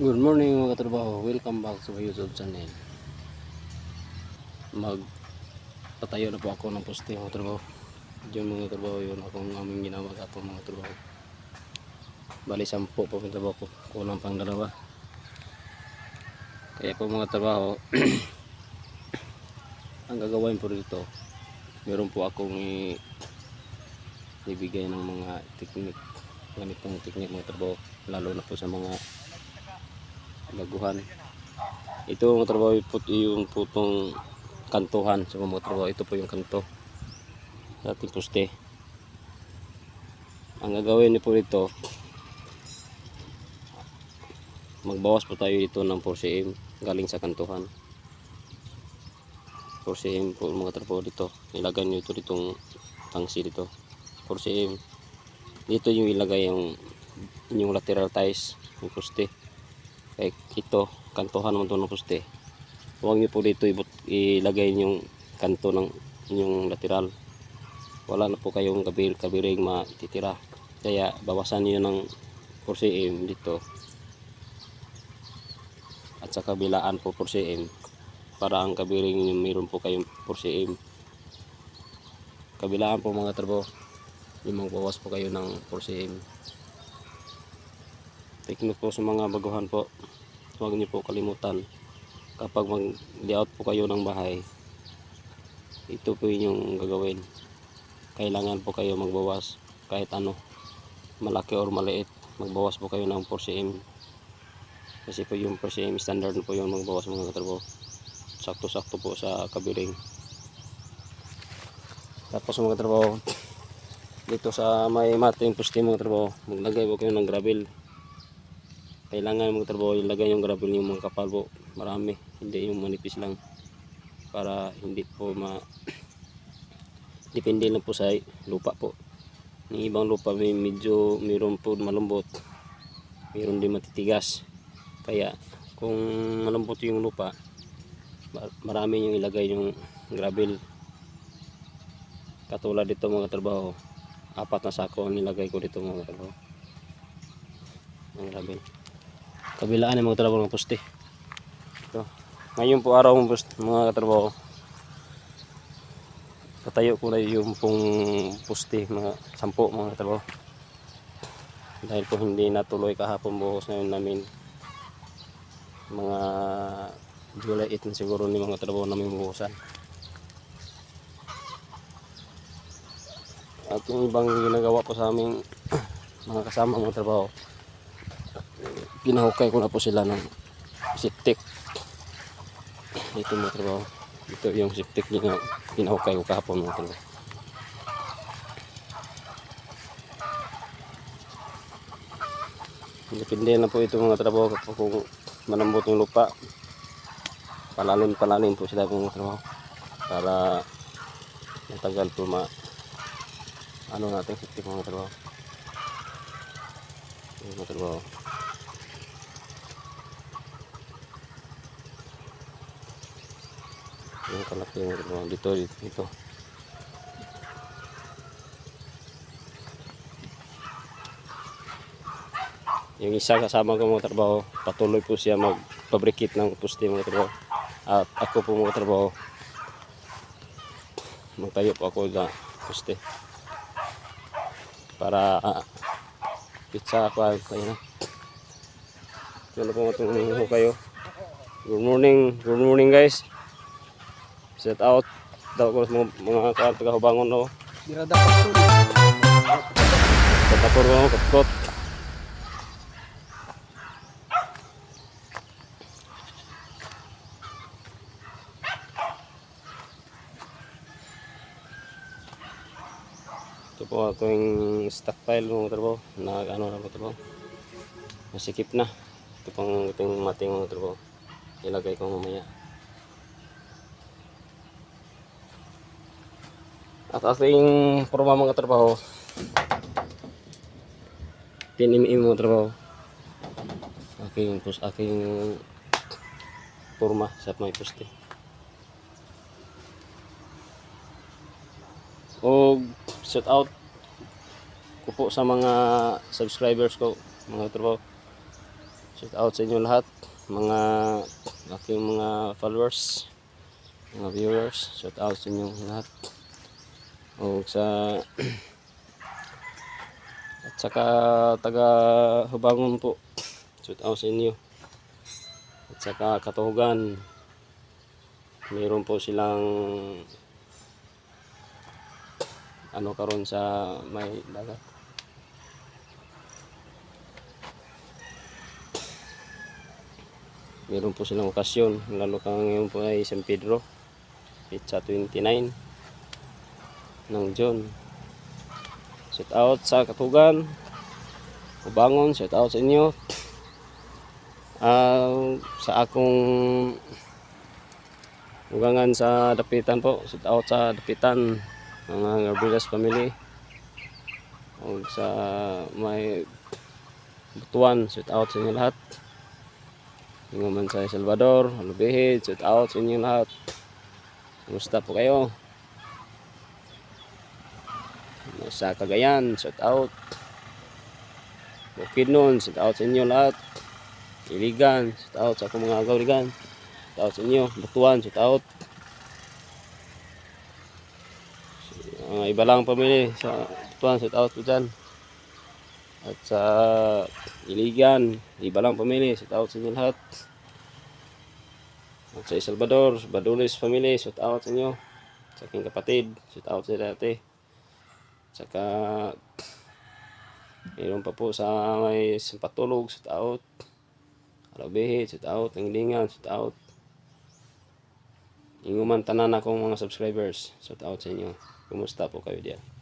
Good morning mga katrabaho, welcome back sa my YouTube channel. Magpatayo na po ako ng poste mga katrabaho. Diyan mga katrabaho, yun akong aming ginawag ato mga katrabaho. Bali 10 po mga katrabaho ko, kulang pang dalawa. Kaya po mga katrabaho, ang gagawin po dito, meron po akong ibigay ng mga teknik, ganitong teknik mga katrabaho, lalo na po sa mga baguhan. Ito mga trabaho po yung putong kantuhan sa mga trabaho. Ito po yung kanto sa ating poste. Ang gagawin niyo po dito, magbawas po tayo dito ng 4cm galing sa kantuhan. 4cm po mga trabaho dito. Ilagay niyo ito ditong tangsi dito. 4cm. Dito yung ilagay yung lateral ties ng poste. Kaya ito, kantuhan naman ito ng poste. Huwag niyo po dito ilagay yung kanto ng inyong lateral. Wala na po kayong kabiring matitira. Kaya bawasan niyo ng 4cm dito. At sa kabilaan po 4cm. Para ang kabiring niyo mayroon po kayong 4cm. Kabilaan po mga trabaho. Yung magbawas po kayo ng 4cm. Teknik po sa mga baguhan po. Huwag niyo po kalimutan. Kapag mag-layout po kayo ng bahay, ito po yung gagawin. Kailangan po kayo magbawas kahit ano, malaki or maliit. Magbawas po kayo ng 4cm. Kasi po yung 4cm standard po yung magbawas mga katrabaho. Sakto-sakto po sa kabiring. Tapos mga katrabaho, dito sa may mating poste mga katrabaho, maglagay po kayo ng gravel. Kailangan mga trabaho ilagay yung gravel yung mga kapal po, marami, hindi yung manipis lang, para hindi po depende lang po sa lupa po. Yung ibang lupa medyo mayroon po malambot, mayroon din matitigas. Kaya kung malambot yung lupa, marami yung ilagay yung gravel. Katulad dito mga trabaho, 4 na sako ang nilagay ko dito mga trabaho ng gravel. Kabilaan ng mga trabaho ng poste. Ito. Ngayon po araw mga katrabaho, patayo ko na yung pong poste mga 10 mga katrabaho. Dahil po hindi natuloy kahapon buhos ngayon namin. Mga July 8 na siguro ni mga trabaho namin buhusan. At yung ibang ginagawa po sa aming mga kasama mga trabaho, pinahukay ko na po sila ng siptik. Ito mga trabaho, ito yung siptik niya pinahukay ko kahapon mga trabaho. Depende na po ito mga trabaho kung malambot yung lupa, palalim po sila mga trabaho para matagal po natin siptik mga trabaho. Mga trabaho, yung kalaki yung trabaho dito. Yung isa kasama ko mga trabaho, patuloy po siya magpabrikit ng poste mga trabaho. At ako po mga trabaho, magtayo po ako sa poste para pizza ako tayo na. Ito po matulungan kayo. Good morning guys. Set out daw ko sa mga taga-Hubangon no. Dirada kapsul. Tapos ko kapkot. Ito po aking stockpile mga trabaho na mga trabaho. Masikip na. Ito pang ating mating mga trabaho. Ilagay ko mamaya. At ating forma mga trabaho, 10mm mga trabaho. Aking forma sa may poste. O shout out ko po sa mga subscribers ko mga trabaho. Shout out sa inyo lahat, mga aking mga followers, mga viewers. Shout out sa inyo lahat. O sa at saka taga Hubangon po. Shout out sa inyo. At saka Katuhugan. Mayroon po silang ano karon sa may dagat. Meron po silang okasyon, lalo kang ngayon po ay San Pedro, pizza 29 ng June. Shout out sa Katugan, Hubangon, shout out sa inyo. Sa akong ugangan sa Dapitan po, shout out sa Dapitan, mga Garbilas family. O sa may Butuan, shout out sa inyo lahat. Yung man sa Salvador, Alubihid, shout out sa inyo lahat. Kumusta po kayo? Sa Cagayan, shout out. Bukidnon, shout out sa inyo lahat. Iligan, shout out sa akong mga Gaurigan. Shout out sa inyo. Butuan, shout out. Iba lang pamilya sa Butuan, shout out po dyan. At sa Iligan, iba lang pamilya, shout out sa inyo lahat. At sa Salvador, Badulis family, shout out sa inyo. Sa aking kapatid, shout out sa dati. Saka mayroon pa po sa may Sampatulog, shout out. Alabehe, shout out. Nanglingan, shout out. Inguman tanan akong mga subscribers, shout out sa inyo. Kumusta po kayo diyan?